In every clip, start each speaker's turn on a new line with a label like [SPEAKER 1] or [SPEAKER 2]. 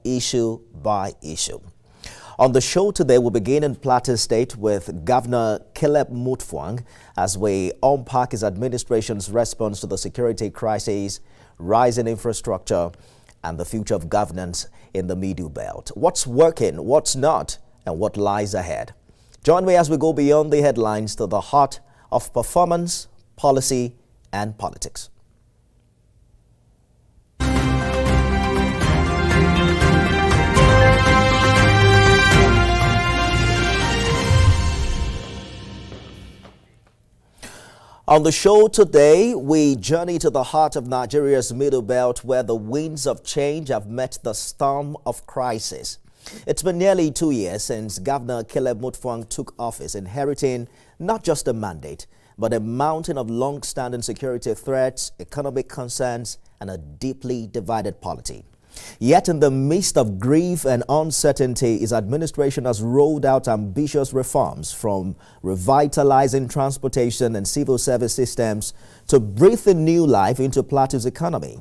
[SPEAKER 1] issue by issue. On the show today, we'll begin in Plateau State with Governor Caleb Mutfwang as we unpack his administration's response to the security crisis, rising infrastructure, and the future of governance in the Middle Belt. What's working, what's not, and what lies ahead. Join me as we go beyond the headlines to the heart of performance, policy, and politics. On the show today, we journey to the heart of Nigeria's Middle Belt, where the winds of change have met the storm of crisis. It's been nearly 2 years since Governor Caleb Mutfwang took office, inheriting not just a mandate, but a mountain of long-standing security threats, economic concerns, and a deeply divided polity. Yet in the midst of grief and uncertainty, his administration has rolled out ambitious reforms, from revitalizing transportation and civil service systems to breathing new life into Plateau's economy.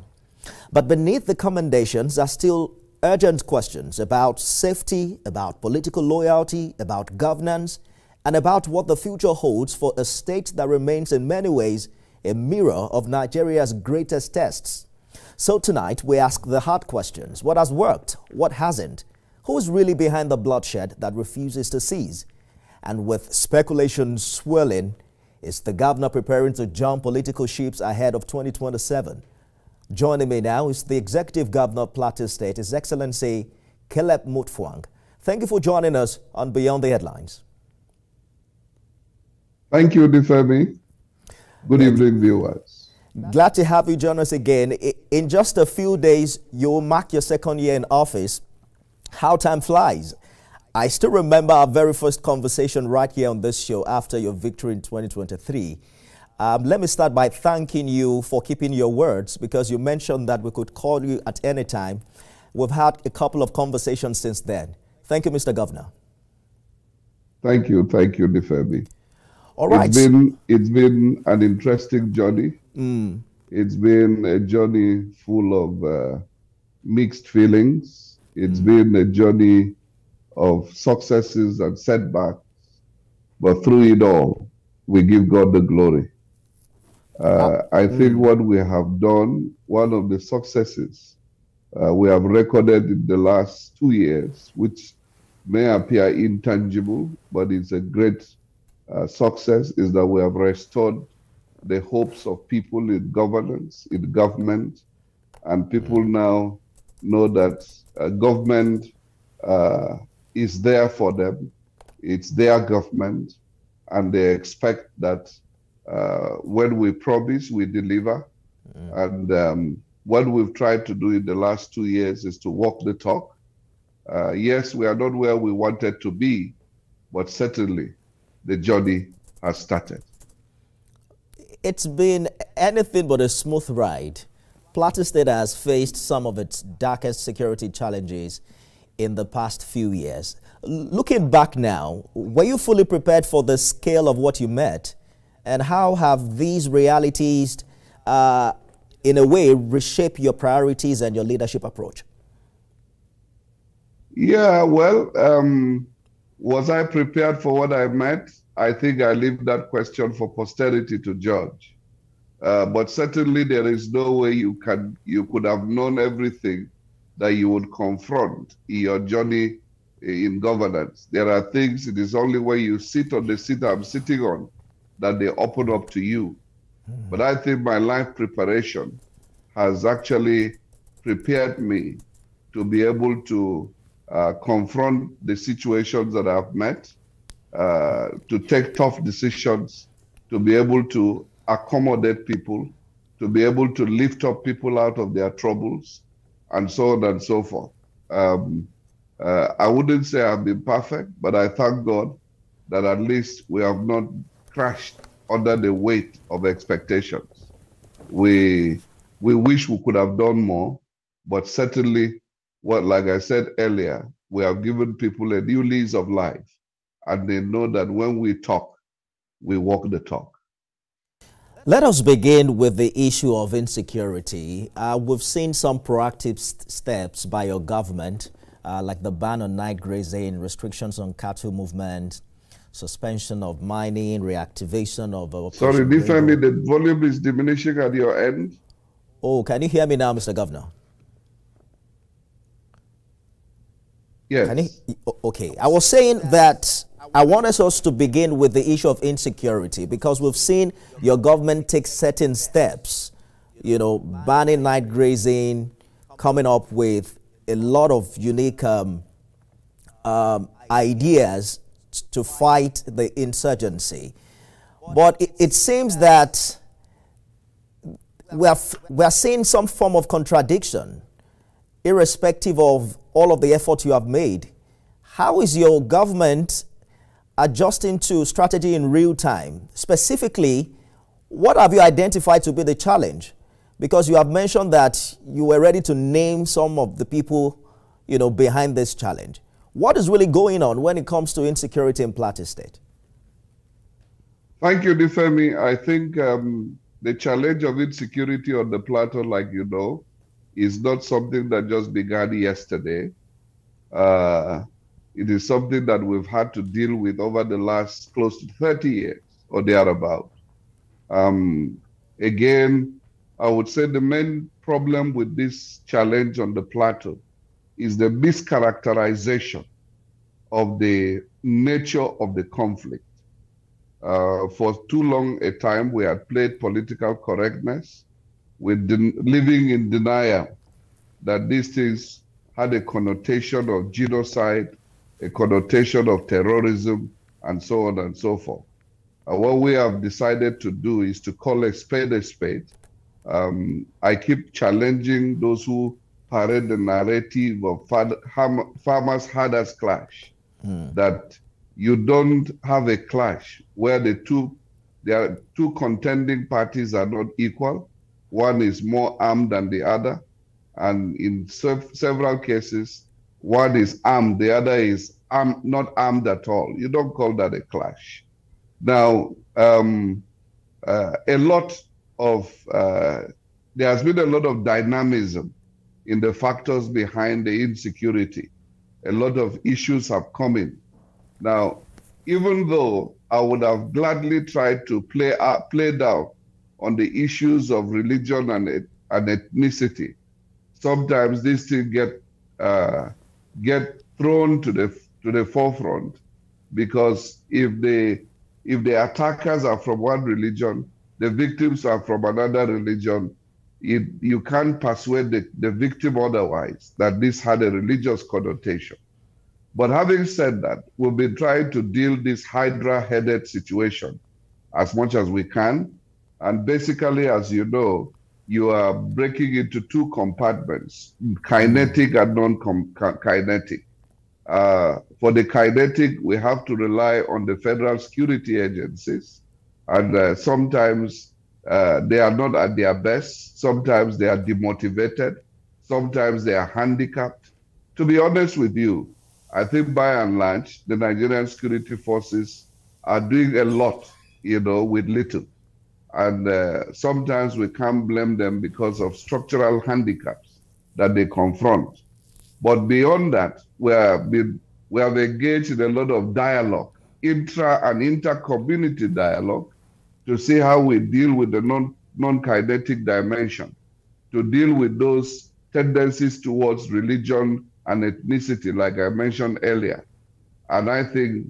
[SPEAKER 1] But beneath the commendations are still urgent questions about safety, about political loyalty, about governance, and about what the future holds for a state that remains in many ways a mirror of Nigeria's greatest tests. So tonight, we ask the hard questions. What has worked? What hasn't? Who is really behind the bloodshed that refuses to cease? And with speculation swirling, is the governor preparing to jump political ships ahead of 2027? Joining me now is the Executive Governor of Plateau State, His Excellency Caleb Mutfwang. Thank you for joining us on Beyond the Headlines.
[SPEAKER 2] Thank you, Difemi. Good evening, viewers.
[SPEAKER 1] Glad to have you join us again. In just a few days, you'll mark your second year in office. How time flies. I still remember our very first conversation right here on this show after your victory in 2023. Let me start by thanking you for keeping your words, because you mentioned that we could call you at any time. We've had a couple of conversations since then. Thank you, Mr. Governor.
[SPEAKER 2] Thank you, Difemi.
[SPEAKER 1] All right.
[SPEAKER 2] It's been an interesting journey. It's been a journey full of mixed feelings. It's been a journey of successes and setbacks. But through it all, we give God the glory. I think what we have done, one of the successes we have recorded in the last 2 years, which may appear intangible, but it's a great success, is that we have restored the hopes of people in governance, in government, and people now know that government is there for them. It's their government, and they expect that when we promise, we deliver. And what we've tried to do in the last 2 years is to walk the talk. Yes, we are not where we wanted to be, but certainly the journey has started.
[SPEAKER 1] It's been anything but a smooth ride. Plateau State has faced some of its darkest security challenges in the past few years. Looking back now, were you fully prepared for the scale of what you met? And how have these realities, in a way, reshaped your priorities and your leadership approach?
[SPEAKER 2] Yeah, well, was I prepared for what I met? I think I leave that question for posterity to judge. But certainly there is no way you could have known everything that you would confront in your journey in governance. There are things, it is only when you sit on the seat I'm sitting on that they open up to you. But I think my life preparation has actually prepared me to be able to confront the situations that I've met, to take tough decisions, to be able to accommodate people, to be able to lift up people out of their troubles, and so on and so forth. I wouldn't say I've been perfect, but I thank God that at least we have not crashed under the weight of expectations. We wish we could have done more, but certainly, like I said earlier, we have given people a new lease of life, and they know that when we talk, we walk the talk.
[SPEAKER 1] Let us begin with the issue of insecurity. We've seen some proactive steps by your government, like the ban on night grazing, restrictions on cattle movement, suspension of mining, reactivation of
[SPEAKER 2] Sorry, Difemi, the volume is diminishing at your end.
[SPEAKER 1] Oh, can you hear me now, Mr. Governor?
[SPEAKER 2] Yes.
[SPEAKER 1] Can you? Okay. I was saying that I want us to begin with the issue of insecurity, because we've seen your government take certain steps, you know, banning night grazing, coming up with a lot of unique ideas to fight the insurgency. But it seems that we are seeing some form of contradiction, irrespective of all of the effort you have made. How is your government adjusting to strategy in real time? Specifically, what have you identified to be the challenge? Because you have mentioned that you were ready to name some of the people, you know, behind this challenge. What is really going on when it comes to insecurity in Plateau State?
[SPEAKER 2] Thank you, Difemi. I think the challenge of insecurity on the Plateau, like you know, is not something that just began yesterday. It is something that we've had to deal with over the last close to 30 years or thereabout. Again, I would say the main problem with this challenge on the Plateau is the mischaracterization of the nature of the conflict. For too long a time, we had played political correctness with living in denial that these things had a connotation of genocide, a connotation of terrorism, and so on and so forth. What we have decided to do is to call a spade a spade. I keep challenging those who parade the narrative of farmers-herders clash, that you don't have a clash where there are two contending parties are not equal. One is more armed than the other. And in several cases, one is armed, the other is not armed at all. You don't call that a clash. Now, there has been a lot of dynamism in the factors behind the insecurity. A lot of issues have come in. Now, even though I would have gladly tried to play down on the issues of religion and ethnicity, sometimes these things get thrown to the forefront, because if the attackers are from one religion, the victims are from another religion, you can't persuade the victim otherwise that this had a religious connotation. But having said that, we've been trying to deal this hydra-headed situation as much as we can. And basically, as you know, you are breaking into two compartments, kinetic and non-kinetic. For the kinetic, we have to rely on the federal security agencies. And sometimes they are not at their best. Sometimes they are demotivated. Sometimes they are handicapped. To be honest with you, I think by and large, the Nigerian security forces are doing a lot, you know, with little. And sometimes we can't blame them because of structural handicaps that they confront. But beyond that, we have engaged in a lot of dialogue, intra and inter-community dialogue, to see how we deal with the non-kinetic dimension, to deal with those tendencies towards religion and ethnicity, like I mentioned earlier. And I think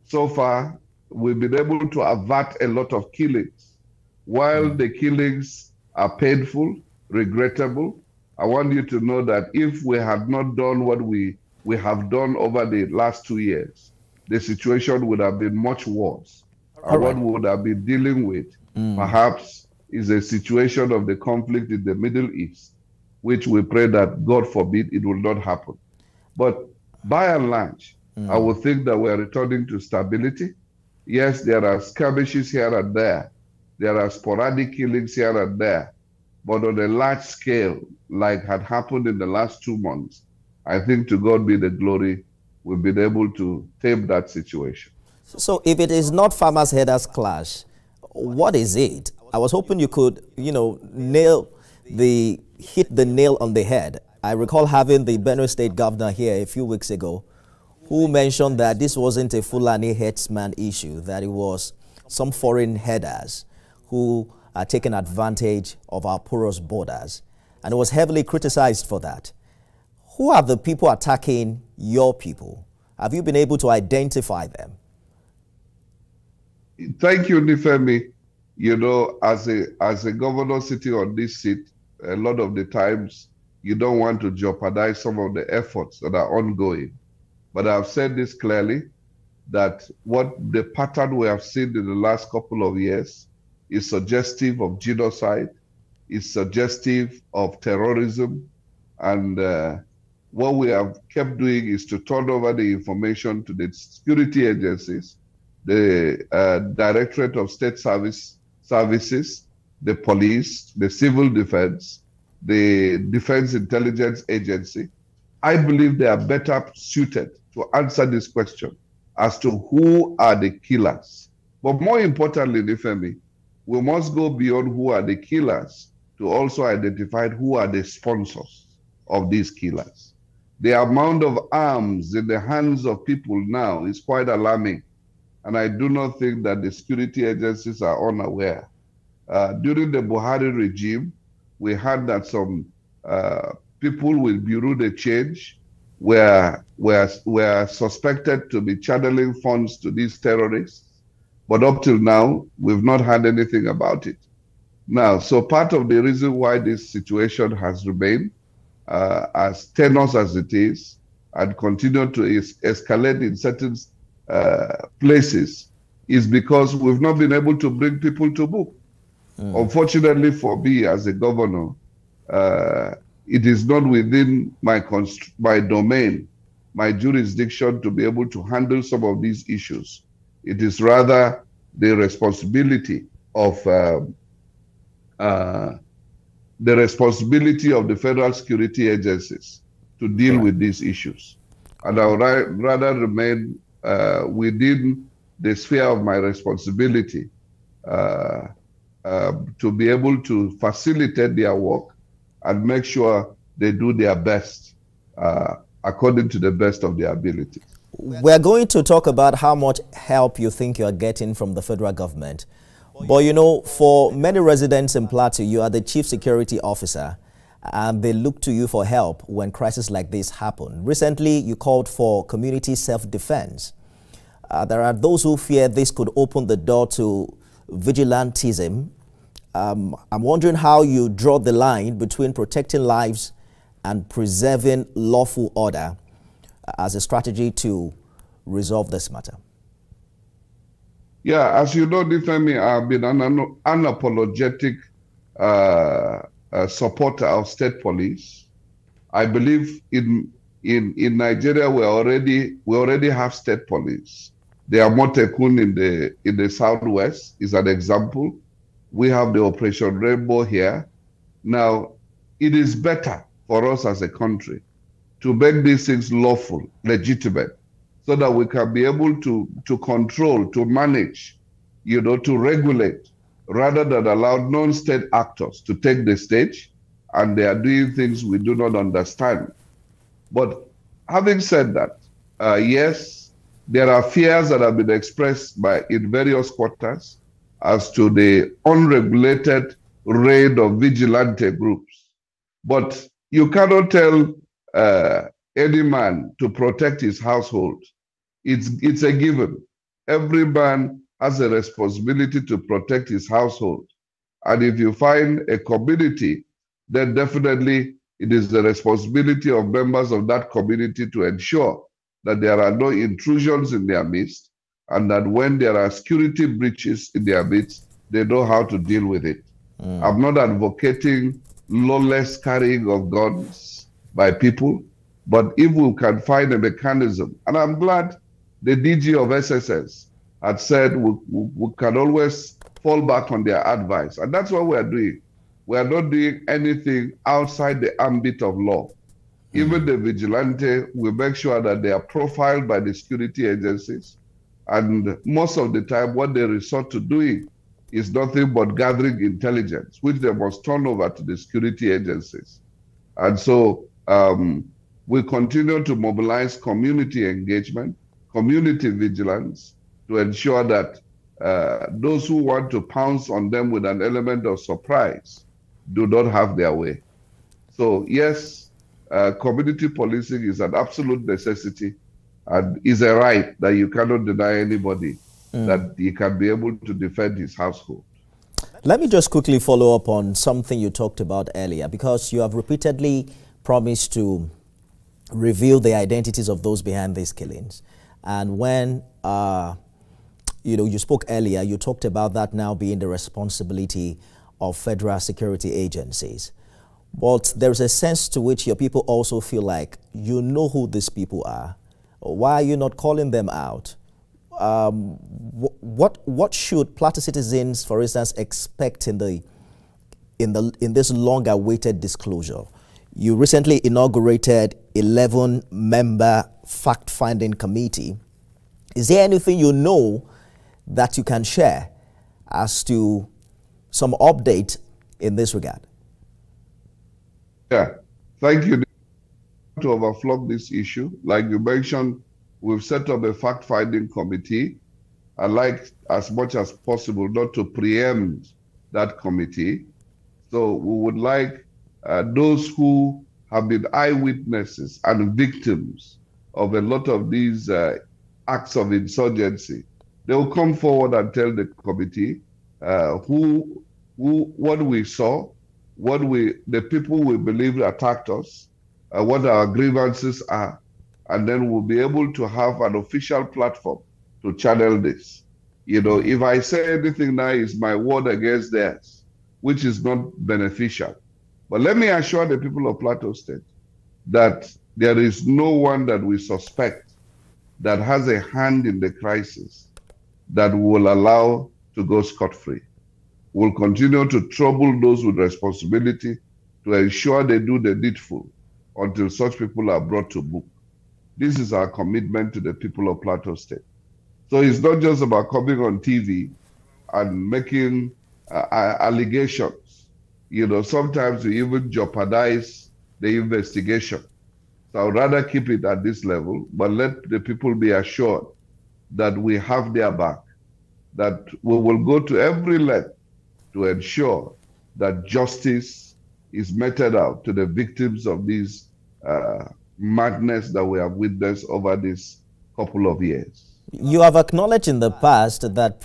[SPEAKER 2] so far, we've been able to avert a lot of killings. While the killings are painful, regrettable, I want you to know that if we had not done what we have done over the last 2 years, the situation would have been much worse. And what we would have been dealing with, perhaps, is a situation of the conflict in the Middle East, which we pray that, God forbid, it will not happen. But by and large, I would think that we're returning to stability. Yes, there are skirmishes here and there. There are sporadic killings here and there. But on a large scale, like had happened in the last 2 months, I think, to God be the glory, we've been able to tame that situation.
[SPEAKER 1] So if it is not farmers' herders clash, What is it? I was hoping you could, hit the nail on the head. I recall having the Benue State governor here a few weeks ago who mentioned that this wasn't a Fulani herdsman issue, that it was some foreign headers who are taking advantage of our porous borders, and it was heavily criticized for that. Who are the people attacking your people? Have you been able to identify them?
[SPEAKER 2] Thank you, Nifemi. You know, as a governor sitting on this seat, a lot of the times you don't want to jeopardize some of the efforts that are ongoing. But I've said this clearly, that what the pattern we have seen in the last couple of years is suggestive of genocide, is suggestive of terrorism, and what we have kept doing is to turn over the information to the security agencies, the Directorate of State Services, the police, the civil defense, the Defense Intelligence Agency. I believe they are better suited to answer this question as to who are the killers. But more importantly, Nifemi, we must go beyond who are the killers to also identify who are the sponsors of these killers. The amount of arms in the hands of people now is quite alarming. And I do not think that the security agencies are unaware. During the Buhari regime, we heard that some people with Bureau de Change were suspected to be channeling funds to these terrorists. But up till now, we've not heard anything about it. Now, so part of the reason why this situation has remained as tenuous as it is and continue to escalate in certain places is because we've not been able to bring people to book. Unfortunately for me as a governor, it is not within my domain, my jurisdiction to be able to handle some of these issues. It is rather the responsibility of the federal security agencies to deal with these issues. And I would rather remain within the sphere of my responsibility to be able to facilitate their work and make sure they do their best according to the best of their ability.
[SPEAKER 1] We're going to talk about how much help you think you're getting from the federal government. But you know, for many residents in Plateau, you are the chief security officer, and they look to you for help when crises like this happen. Recently, you called for community self-defense. There are those who fear this could open the door to vigilantism. I'm wondering how you draw the line between protecting lives and preserving lawful order as a strategy to resolve this matter.
[SPEAKER 2] Yeah, as you know, Nifemi, I've been an unapologetic supporter of state police. I believe in Nigeria we already have state police. The Amotekun in the southwest is an example. We have the Operation Rainbow here. Now, it is better for us as a country to make these things lawful, legitimate, so that we can be able to control, to manage, to regulate, rather than allow non-state actors to take the stage, and they are doing things we do not understand. But having said that, yes, there are fears that have been expressed in various quarters as to the unregulated raid of vigilante groups. But you cannot tell any man to protect his household. It's a given. Every man has a responsibility to protect his household. And if you find a community, then definitely it is the responsibility of members of that community to ensure that there are no intrusions in their midst, and that when there are security breaches in their midst, they know how to deal with it. I'm not advocating lawless carrying of guns by people, but if we can find a mechanism, and I'm glad the DG of SSS had said we can always fall back on their advice, and that's what we're doing. We are not doing anything outside the ambit of law. Even the vigilante, we make sure that they are profiled by the security agencies. And most of the time, what they resort to doing is nothing but gathering intelligence, which they must turn over to the security agencies. And so we continue to mobilize community engagement, community vigilance, to ensure that those who want to pounce on them with an element of surprise do not have their way. So yes, community policing is an absolute necessity and is a right that you cannot deny anybody that he can be able to defend his household.
[SPEAKER 1] Let me just quickly follow up on something you talked about earlier, because you have repeatedly promised to reveal the identities of those behind these killings. And when you spoke earlier, you talked about that now being the responsibility of federal security agencies. But there's a sense to which your people also feel like you know who these people are. Why are you not calling them out? What should Plateau citizens, for instance, expect in this long-awaited disclosure? You recently inaugurated 11-member fact-finding committee. Is there anything you know that you can share as to some update in this regard?
[SPEAKER 2] Yeah, thank you. To overflow this issue, like you mentioned, we've set up a fact-finding committee. I like, as much as possible, not to preempt that committee. So we would like those who have been eyewitnesses and victims of a lot of these acts of insurgency, they will come forward and tell the committee what we saw, the people we believe attacked us, what our grievances are, and then we'll be able to have an official platform to channel this. You know, if I say anything now, is my word against theirs, which is not beneficial. But let me assure the people of Plateau State that there is no one that we suspect that has a hand in the crisis that will allow to go scot-free. We'll continue to trouble those with responsibility to ensure they do the needful until such people are brought to book. This is our commitment to the people of Plateau State. So it's not just about coming on TV and making allegations. You know, sometimes we even jeopardize the investigation. So I would rather keep it at this level, but let the people be assured that we have their back, that we will go to every length to ensure that justice is meted out to the victims of these madness that we have witnessed over this couple of years.
[SPEAKER 1] You have acknowledged in the past that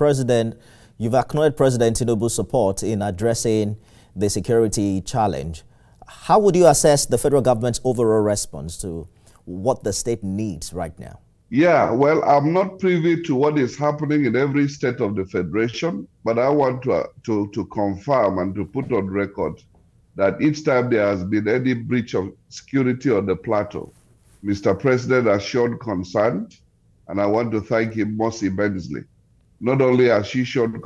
[SPEAKER 1] you've acknowledged President Tinubu's support in addressing the security challenge. How would you assess the federal government's overall response to what the state needs right now?
[SPEAKER 2] Yeah, well, I'm not privy to what is happening in every state of the Federation, but I want to confirm and to put on record that each time there has been any breach of security on the plateau, Mr. President has shown concern, and I want to thank him most immensely. Not only has he shown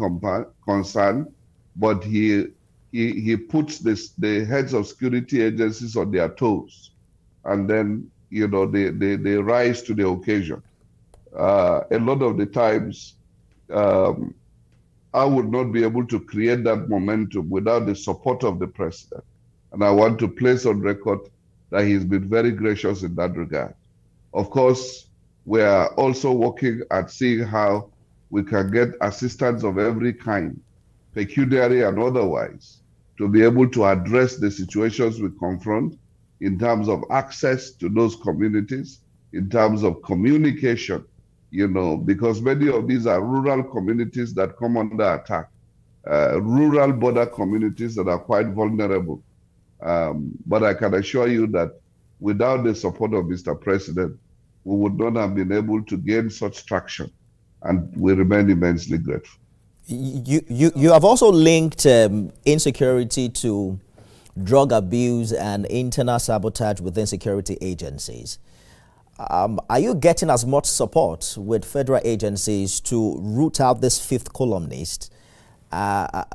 [SPEAKER 2] concern, but he puts the heads of security agencies on their toes, and then they rise to the occasion. A lot of the times, I would not be able to create that momentum without the support of the president. And I want to place on record that he's been very gracious in that regard. Of course, we are also working at seeing how we can get assistance of every kind, pecuniary and otherwise, to be able to address the situations we confront in terms of access to those communities, in terms of communication, because many of these are rural communities that come under attack, rural border communities that are quite vulnerable. But I can assure you that without the support of Mr. President, we would not have been able to gain such traction, and we remain immensely grateful.
[SPEAKER 1] You have also linked insecurity to drug abuse and internal sabotage within security agencies. Are you getting as much support with federal agencies to root out this fifth columnist?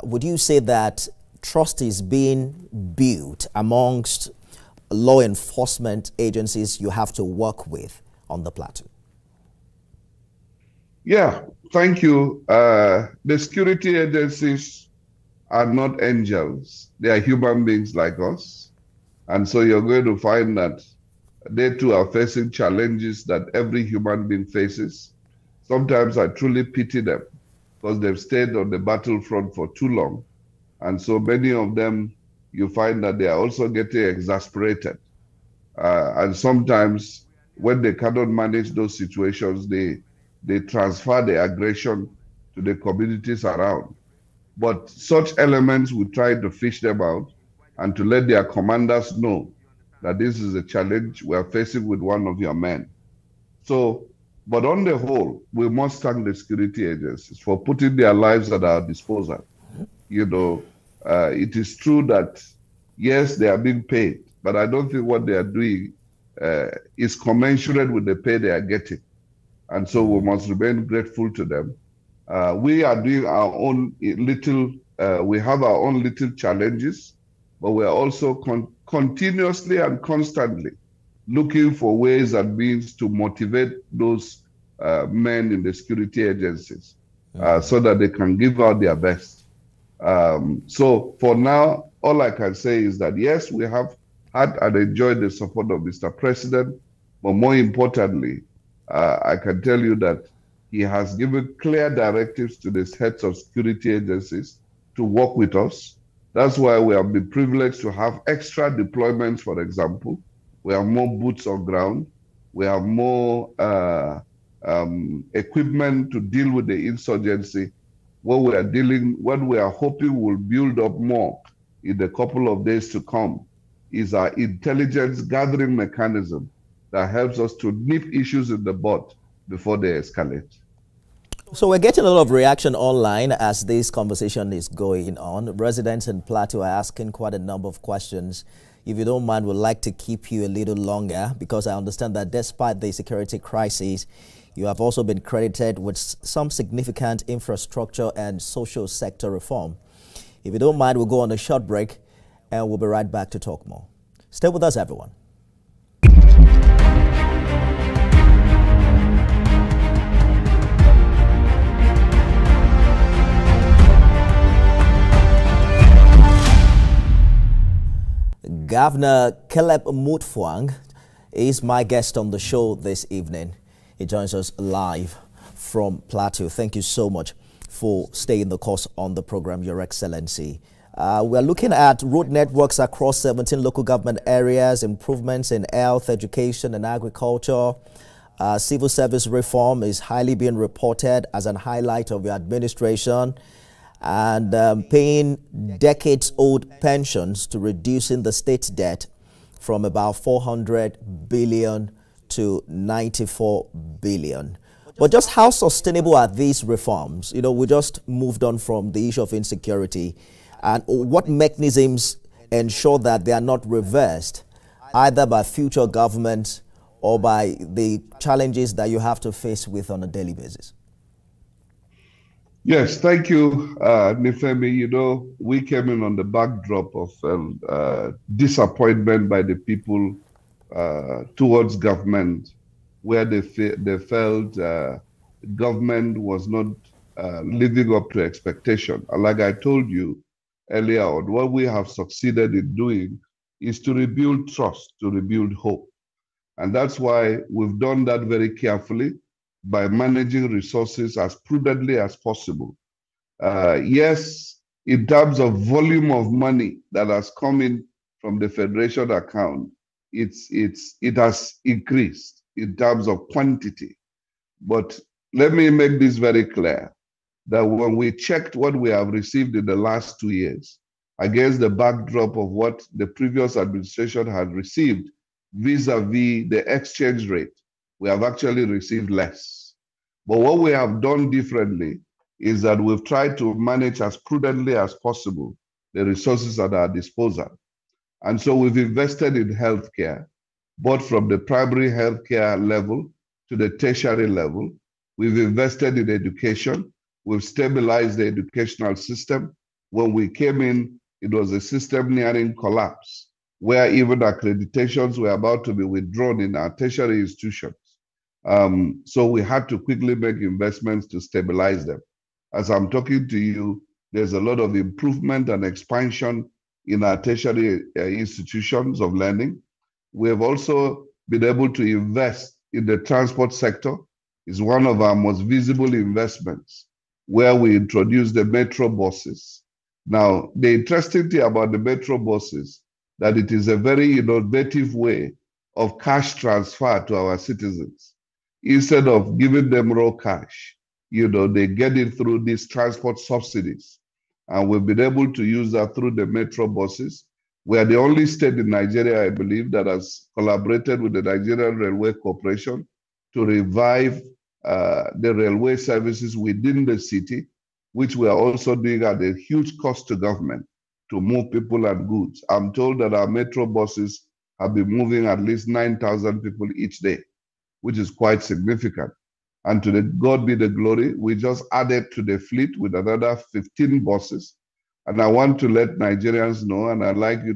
[SPEAKER 1] Would you say that trust is being built amongst law enforcement agencies you have to work with on the plateau?
[SPEAKER 2] Yeah, thank you. The security agencies are not angels. They are human beings like us. And so you're going to find that they too are facing challenges that every human being faces. Sometimes I truly pity them because they've stayed on the battlefront for too long. And so many of them, you find that they are also getting exasperated. And sometimes when they cannot manage those situations, they transfer the aggression to the communities around. But such elements, we try to fish them out and to let their commanders know that this is a challenge we are facing with one of your men. So, but on the whole, we must thank the security agencies for putting their lives at our disposal. You know, it is true that, yes, they are being paid, but I don't think what they are doing is commensurate with the pay they are getting. And so we must remain grateful to them. We are doing our own little, we have our own little challenges, but we are also continuously and constantly looking for ways and means to motivate those men in the security agencies so that they can give out their best. So for now, all I can say is that yes, we have had and enjoyed the support of Mr. President, but more importantly, I can tell you that he has given clear directives to the heads of security agencies to work with us. That's why we have been privileged to have extra deployments, for example. We have more boots on ground. We have more equipment to deal with the insurgency. What we are hoping will build up more in the couple of days to come is our intelligence gathering mechanism that helps us to nip issues in the bud before they escalate.
[SPEAKER 1] So we're getting a lot of reaction online as this conversation is going on. Residents in Plateau are asking quite a number of questions. If you don't mind, we'd like to keep you a little longer because I understand that despite the security crisis, you have also been credited with some significant infrastructure and social sector reform. If you don't mind, we'll go on a short break and we'll be right back to talk more. Stay with us, everyone. Governor Caleb Mutfwang is my guest on the show this evening. He joins us live from Plateau. Thank you so much for staying the course on the program, Your Excellency. We're looking at road networks across 17 local government areas, improvements in health, education, and agriculture. Civil service reform is highly being reported as an highlight of your administration, and paying decades-old pensions to reducing the state's debt from about 400 billion to 94 billion. But just how sustainable are these reforms? You know, we just moved on from the issue of insecurity, and what mechanisms ensure that they are not reversed either by future governments or by the challenges that you have to face with on a daily basis?
[SPEAKER 2] Yes, thank you, Nifemi. You know, we came in on the backdrop of disappointment by the people towards government, where they felt government was not living up to expectation. And like I told you earlier on, what we have succeeded in doing is to rebuild trust, to rebuild hope. And that's why we've done that very carefully by managing resources as prudently as possible. Yes, in terms of volume of money that has come in from the Federation account, it has increased in terms of quantity. But let me make this very clear, that when we checked what we have received in the last 2 years against the backdrop of what the previous administration had received vis-a-vis the exchange rate, we have actually received less. But what we have done differently is that we've tried to manage as prudently as possible the resources at our disposal. And so we've invested in healthcare, both from the primary healthcare level to the tertiary level. We've invested in education. We've stabilized the educational system. When we came in, it was a system nearing collapse, where even accreditations were about to be withdrawn in our tertiary institutions. So we had to quickly make investments to stabilize them. As I'm talking to you, there's a lot of improvement and expansion in our tertiary institutions of learning. We have also been able to invest in the transport sector. It's one of our most visible investments, where we introduced the metro buses. Now, the interesting thing about the metro buses, that it is a very innovative way of cash transfer to our citizens. Instead of giving them raw cash, they get it through these transport subsidies. And we've been able to use that through the metro buses. We are the only state in Nigeria, I believe, that has collaborated with the Nigerian Railway Corporation to revive the railway services within the city, which we are also doing at a huge cost to government to move people and goods. I'm told that our metro buses have been moving at least 9,000 people each day, which is quite significant. And to God be the glory, we just added to the fleet with another 15 buses. And I want to let Nigerians know, and I'd like you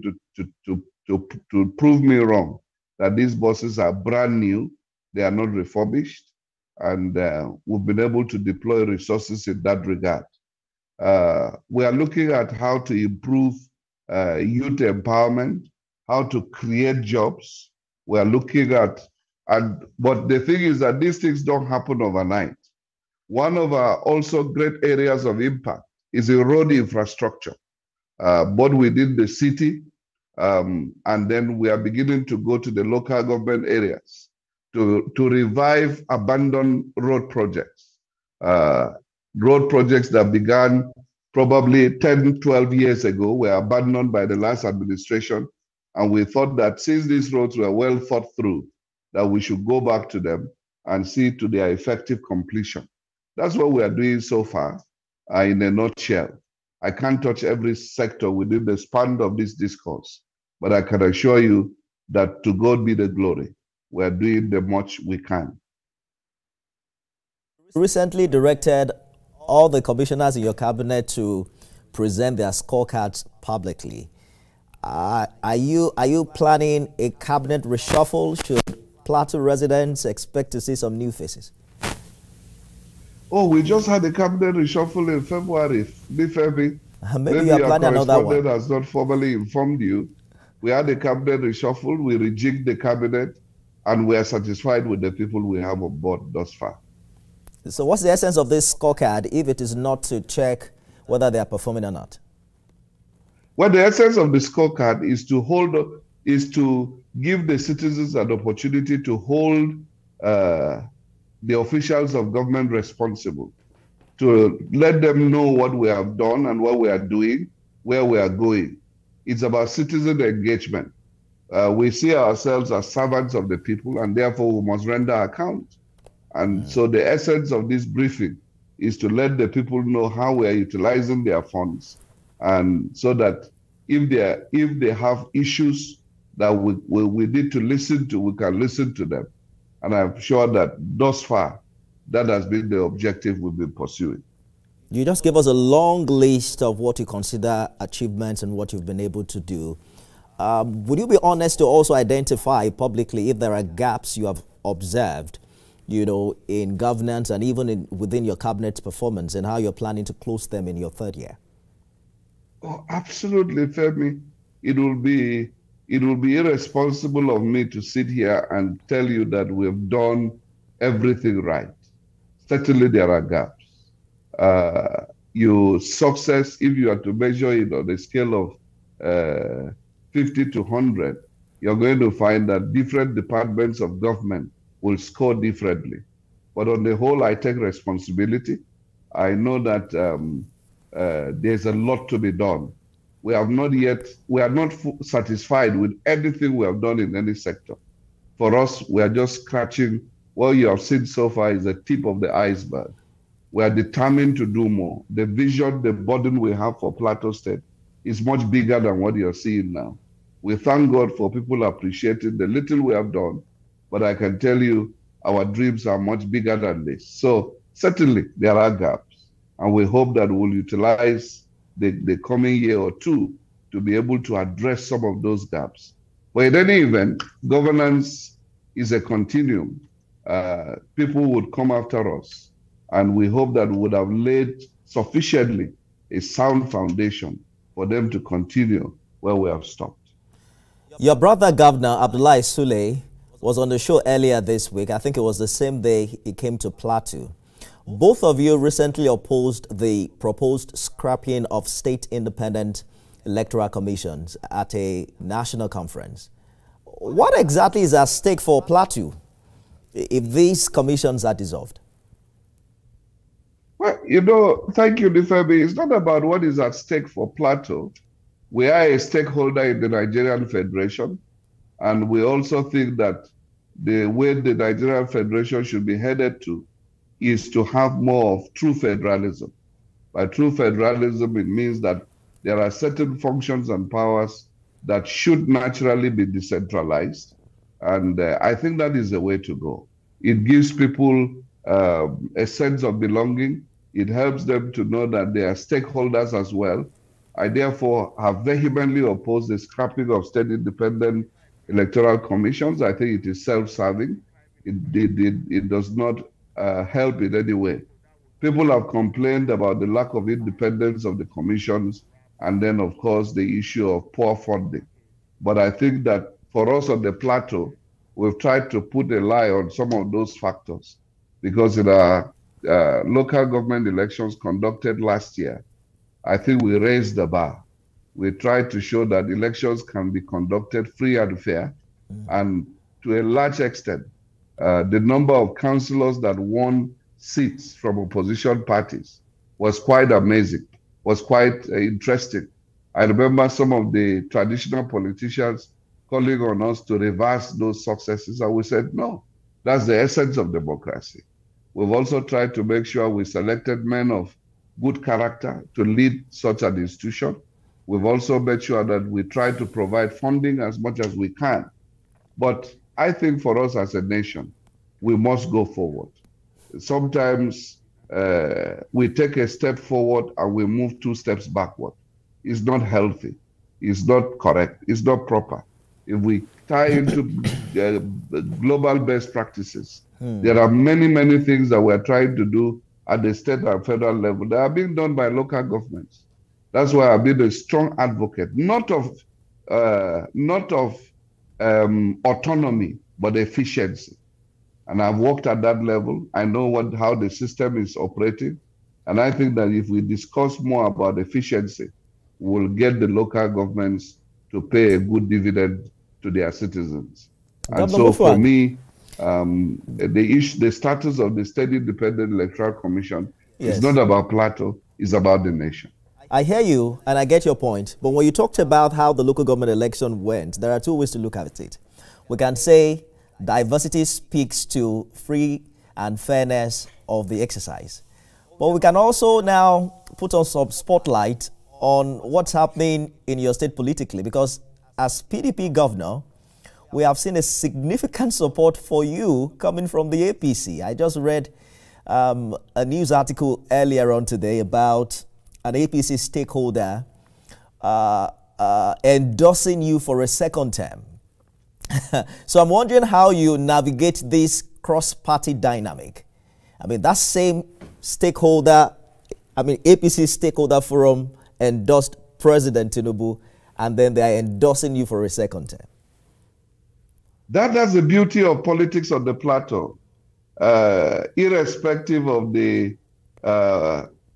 [SPEAKER 2] to prove me wrong, that these buses are brand new, they are not refurbished, and we've been able to deploy resources in that regard. We are looking at how to improve youth empowerment, how to create jobs. We are looking at, but the thing is that these things don't happen overnight. One of our also great areas of impact is the road infrastructure, both within the city, and then we are beginning to go to the local government areas to revive abandoned road projects. Road projects that began probably 10, 12 years ago were abandoned by the last administration. And we thought that since these roads were well thought through, that we should go back to them and see to their effective completion. That's what we are doing so far, in a nutshell. I can't touch every sector within the span of this discourse, but I can assure you that to God be the glory. We are doing the much we can.
[SPEAKER 1] Recently directed all the commissioners in your cabinet to present their scorecards publicly. Are you planning a cabinet reshuffle? Should Plateau residents expect to see some new faces?
[SPEAKER 2] Oh, we just had a cabinet reshuffle in February.
[SPEAKER 1] Maybe you are planning another one.
[SPEAKER 2] Has not formally informed you. We had a cabinet reshuffle. We rejigged the cabinet, and we are satisfied with the people we have on board thus far.
[SPEAKER 1] So what's the essence of this scorecard if it is not to check whether they are performing or not?
[SPEAKER 2] Well, the essence of the scorecard is to give the citizens an opportunity to hold the officials of government responsible, to let them know what we have done and what we are doing, where we are going. It's about citizen engagement. We see ourselves as servants of the people, and therefore we must render account. And so the essence of this briefing is to let the people know how we are utilizing their funds, and so that if they have issues that we need to listen to, we can listen to them. And I'm sure that thus far, that has been the objective we've been pursuing.
[SPEAKER 1] You just gave us a long list of what you consider achievements and what you've been able to do. Would you be honest to also identify publicly if there are gaps you have observed, in governance and even within your cabinet's performance, and how you're planning to close them in your third year?
[SPEAKER 2] Oh, absolutely, Femi. It will be irresponsible of me to sit here and tell you that we've done everything right. Certainly there are gaps. Your success, if you are to measure it on a scale of 50 to 100, you're going to find that different departments of government will score differently. But on the whole, I take responsibility. I know that there's a lot to be done. We are not satisfied with anything we have done in any sector. For us, we are just scratching. What you have seen so far is the tip of the iceberg. We are determined to do more. The vision, the burden we have for Plateau State is much bigger than what you're seeing now. We thank God for people appreciating the little we have done, but I can tell you our dreams are much bigger than this. So certainly there are gaps, and we hope that we'll utilize the coming year or two to be able to address some of those gaps. But in any event, governance is a continuum. people would come after us. And we hope that we would have laid sufficiently a sound foundation for them to continue where we have stopped.
[SPEAKER 1] Your brother, Governor Abdullahi Sule, was on the show earlier this week. I think it was the same day he came to Plateau. Both of you recently opposed the proposed scrapping of state independent electoral commissions at a national conference. What exactly is at stake for Plateau if these commissions are dissolved?
[SPEAKER 2] Well, thank you, Nifemi. It's not about what is at stake for Plateau. We are a stakeholder in the Nigerian Federation, and we also think that the way the Nigerian Federation should be headed to is to have more of true federalism. By true federalism, it means that there are certain functions and powers that should naturally be decentralized. And I think that is the way to go. It gives people a sense of belonging. It helps them to know that they are stakeholders as well. I therefore have vehemently opposed the scrapping of state independent electoral commissions. I think it is self-serving. It does not help in any way. People have complained about the lack of independence of the commissions, and then, of course, the issue of poor funding. But I think that for us on the Plateau, we've tried to put a lie on some of those factors, because in our local government elections conducted last year, I think we raised the bar. We tried to show that elections can be conducted free and fair, and to a large extent, the number of councillors that won seats from opposition parties was quite amazing, was quite interesting. I remember some of the traditional politicians calling on us to reverse those successes, and we said, no, that's the essence of democracy. We've also tried to make sure we selected men of good character to lead such an institution. We've also made sure that we try to provide funding as much as we can. But I think for us as a nation, we must go forward. Sometimes we take a step forward and we move 2 steps backward. It's not healthy. It's not correct. It's not proper. If we tie into global best practices, there are many, many things that we're trying to do at the state and federal level that are being done by local governments. That's why I've been a strong advocate, not of autonomy, but efficiency. And I've worked at that level. I know how the system is operating. And I think that if we discuss more about efficiency, we'll get the local governments to pay a good dividend to their citizens. And so for me, the status of the State Independent Electoral Commission is not about Plateau, it's about the nation.
[SPEAKER 1] I hear you and I get your point. But when you talked about how the local government election went, there are 2 ways to look at it. We can say diversity speaks to free and fairness of the exercise. But we can also now put on some spotlight on what's happening in your state politically, because as PDP governor, we have seen a significant support for you coming from the APC. I just read a news article earlier on today about an APC stakeholder endorsing you for a 2nd term. So I'm wondering how you navigate this cross-party dynamic. I mean, that same stakeholder, APC stakeholder forum endorsed President Tinubu, and then they are endorsing you for a 2nd term.
[SPEAKER 2] That's the beauty of politics on the Plateau. Irrespective of the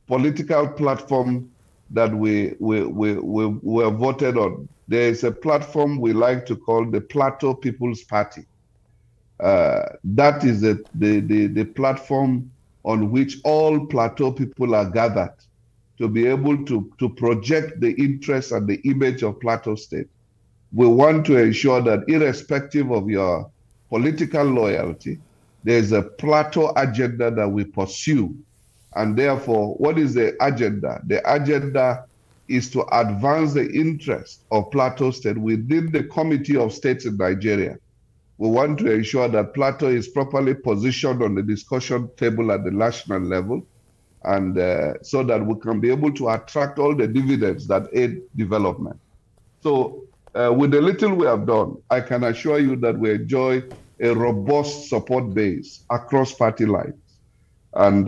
[SPEAKER 2] political platform that we were voted on, there is a platform we like to call the Plateau People's Party. That is the platform on which all Plateau people are gathered to be able to project the interests and the image of Plateau State. We want to ensure that irrespective of your political loyalty, there's a Plateau agenda that we pursue. And therefore, what is the agenda? The agenda is to advance the interest of Plateau State within the Committee of States in Nigeria. We want to ensure that Plateau is properly positioned on the discussion table at the national level, and so that we can be able to attract all the dividends that aid development. So with the little we have done, I can assure you that we enjoy a robust support base across party lines. And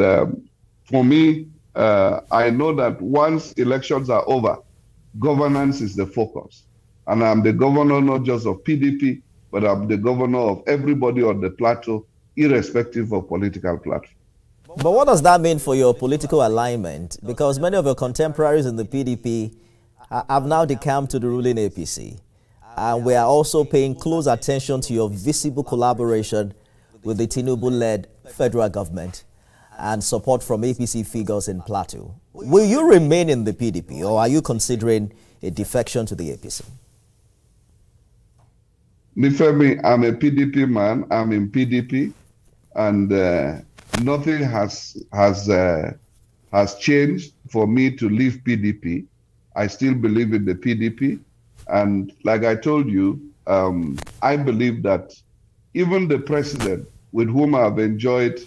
[SPEAKER 2] for me, I know that once elections are over, governance is the focus. And I'm the governor not just of PDP, but I'm the governor of everybody on the plateau, irrespective of political platform.
[SPEAKER 1] But what does that mean for your political alignment? Because many of your contemporaries in the PDP have now decamped to the ruling APC. And we are also paying close attention to your visible collaboration with the Tinubu-led federal government and support from APC figures in Plateau. Will you remain in the PDP, or are you considering a defection to the APC?
[SPEAKER 2] Nifemi, I'm a PDP man. I'm in PDP, and nothing has changed for me to leave PDP. I still believe in the PDP, and like I told you, I believe that even the president, with whom I've enjoyed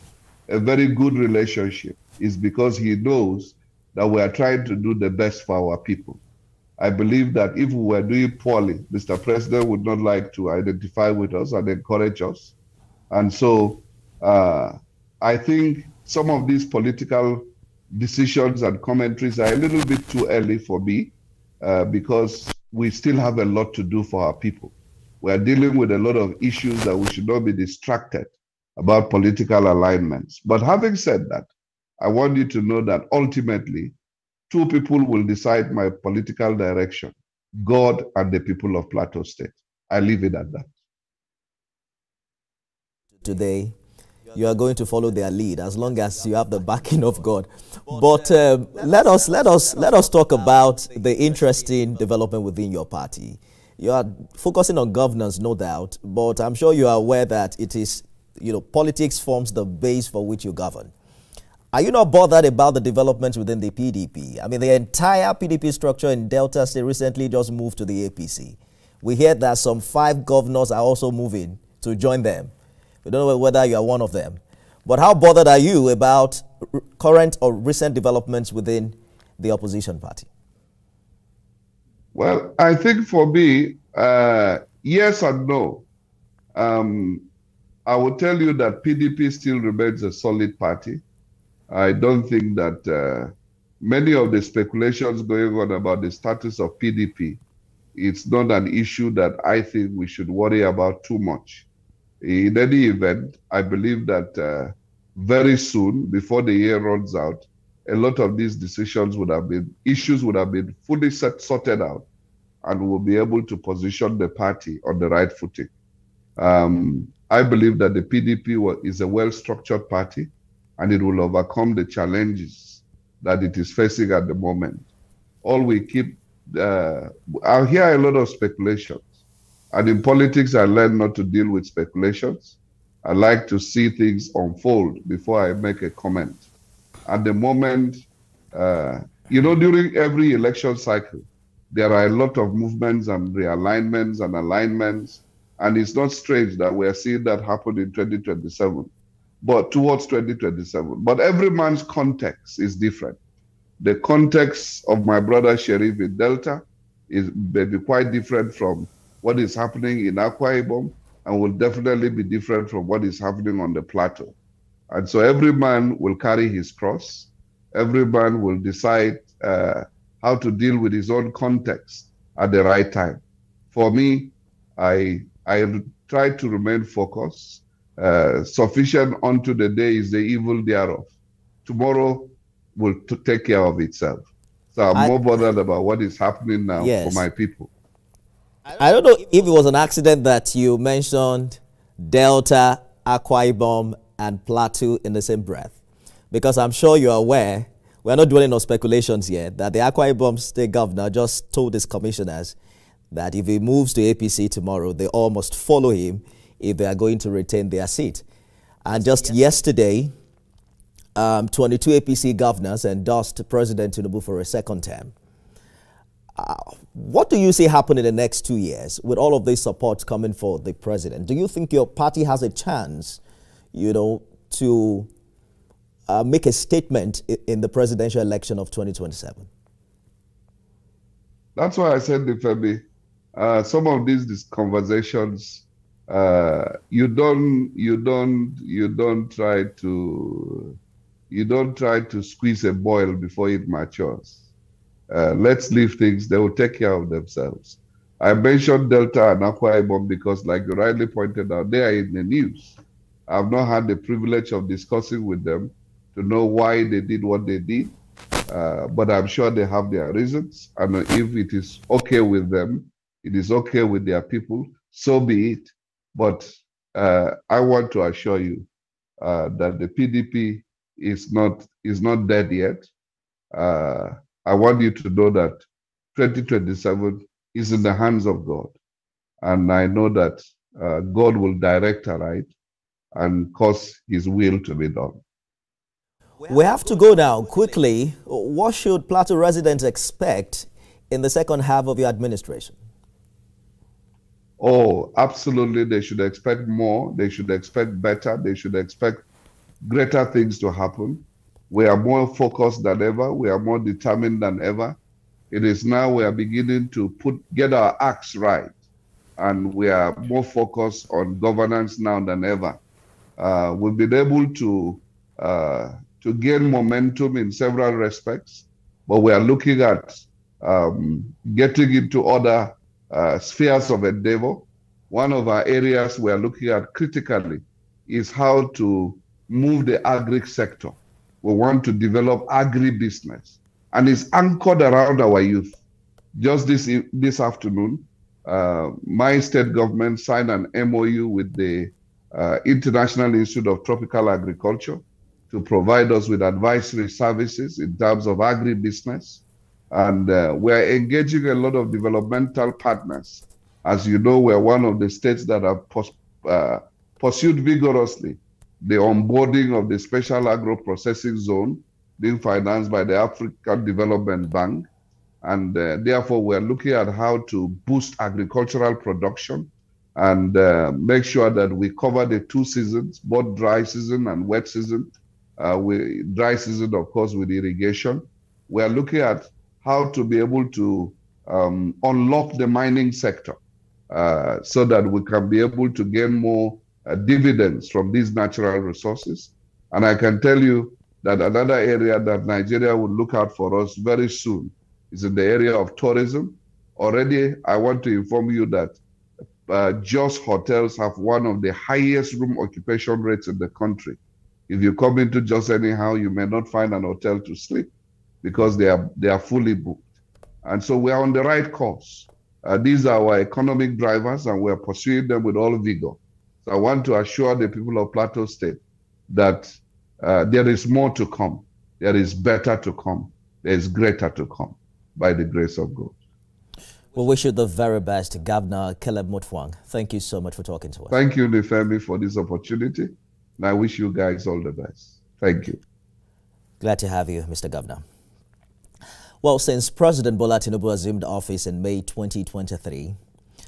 [SPEAKER 2] a very good relationship, is because he knows that we are trying to do the best for our people. I believe that if we were doing poorly, Mr. President would not like to identify with us and encourage us. And so I think some of these political decisions and commentaries are a little bit too early for me because we still have a lot to do for our people. We are dealing with a lot of issues that we should not be distracted about political alignments. But having said that, I want you to know that ultimately, two people will decide my political direction, God and the people of Plateau State. I leave it at that.
[SPEAKER 1] Today, you are going to follow their lead as long as you have the backing of God. But let us talk about the interesting development within your party. You are focusing on governance, no doubt, but I'm sure you are aware that it is, politics forms the base for which you govern. Are you not bothered about the developments within the PDP? I mean, the entire PDP structure in Delta State recently just moved to the APC. We hear that some 5 governors are also moving to join them. We don't know whether you are one of them. But how bothered are you about current or recent developments within the opposition party?
[SPEAKER 2] Well, I think for me, yes and no. I will tell you that PDP still remains a solid party. I don't think that many of the speculations going on about the status of PDP, it's not an issue that I think we should worry about too much. In any event, I believe that very soon, before the year runs out, a lot of these issues would have been fully sorted out, and we'll be able to position the party on the right footing. I believe that the PDP is a well-structured party, and it will overcome the challenges that it is facing at the moment. All we keep, I hear a lot of speculations. And in politics, I learned not to deal with speculations. I like to see things unfold before I make a comment. At the moment, during every election cycle, there are a lot of movements and realignments and alignments. And it's not strange that we're seeing that happen in 2027, but towards 2027. But every man's context is different. The context of my brother Sheriff in Delta may be quite different from what is happening in Akwa Ibom, and will definitely be different from what is happening on the plateau. And so every man will carry his cross. Every man will decide how to deal with his own context at the right time. For me, I try to remain focused. Sufficient unto the day is the evil thereof. Tomorrow will take care of itself. So I'm more bothered about what is happening now for my people.
[SPEAKER 1] I don't know if it was an accident that you mentioned Delta, Akwa Ibom, and Plateau in the same breath, because I'm sure you're aware, we're not dwelling on speculations yet, that the Akwa Ibom state governor just told his commissioners that if he moves to APC tomorrow, they all must follow him if they are going to retain their seat. And just yesterday, 22 APC governors endorsed President Tinubu for a second term. What do you see happen in the next 2 years with all of this support coming for the president? Do you think your party has a chance, to make a statement in the presidential election of 2027?
[SPEAKER 2] That's why I said, Nifemi, some of these conversations You don't try to squeeze a boil before it matures. Let's leave things; they will take care of themselves. I mentioned Delta and Akwa Ibom because, like you rightly pointed out, they are in the news. I've not had the privilege of discussing with them to know why they did what they did, but I'm sure they have their reasons. And if it is okay with them, it is okay with their people, so be it. But I want to assure you that the PDP is not dead yet. I want you to know that 2027 is in the hands of God. And I know that God will direct her right and cause his will to be done.
[SPEAKER 1] We have to go now quickly. What should Plateau residents expect in the second half of your administration?
[SPEAKER 2] Oh, absolutely. They should expect more. They should expect better. They should expect greater things to happen. We are more focused than ever. We are more determined than ever. It is now we are beginning to get our acts right. And we are more focused on governance now than ever. We've been able to gain momentum in several respects, but we are looking at getting into other spheres of endeavor. One of our areas we are looking at critically is how to move the agri sector. We want to develop agribusiness, and it's anchored around our youth. Just this afternoon, my state government signed an MOU with the International Institute of Tropical Agriculture to provide us with advisory services in terms of agribusiness. And we're engaging a lot of developmental partners. As you know, we're one of the states that have pursued vigorously the onboarding of the Special Agro-Processing Zone being financed by the African Development Bank. And therefore, we're looking at how to boost agricultural production and make sure that we cover the two seasons, both dry season and wet season. Dry season, of course, with irrigation. We're looking at how to be able to unlock the mining sector so that we can be able to gain more dividends from these natural resources. And I can tell you that another area that Nigeria will look out for us very soon is in the area of tourism. Already, I want to inform you that Jos hotels have one of the highest room occupation rates in the country. If you come into Jos anyhow, you may not find an hotel to sleep because they are fully booked. And so we are on the right course. These are our economic drivers, and we are pursuing them with all vigor. So I want to assure the people of Plateau State that there is more to come. There is better to come. There is greater to come by the grace of God.
[SPEAKER 1] We wish you the very best, Governor Caleb Mutfwang. Thank you so much for talking to us.
[SPEAKER 2] Thank you, Nifemi, for this opportunity. And I wish you guys all the best. Thank you.
[SPEAKER 1] Glad to have you, Mr. Governor. Well, since President Bola Tinubu assumed office in May 2023,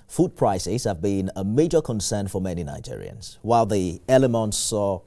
[SPEAKER 1] food prices have been a major concern for many Nigerians. While the early months saw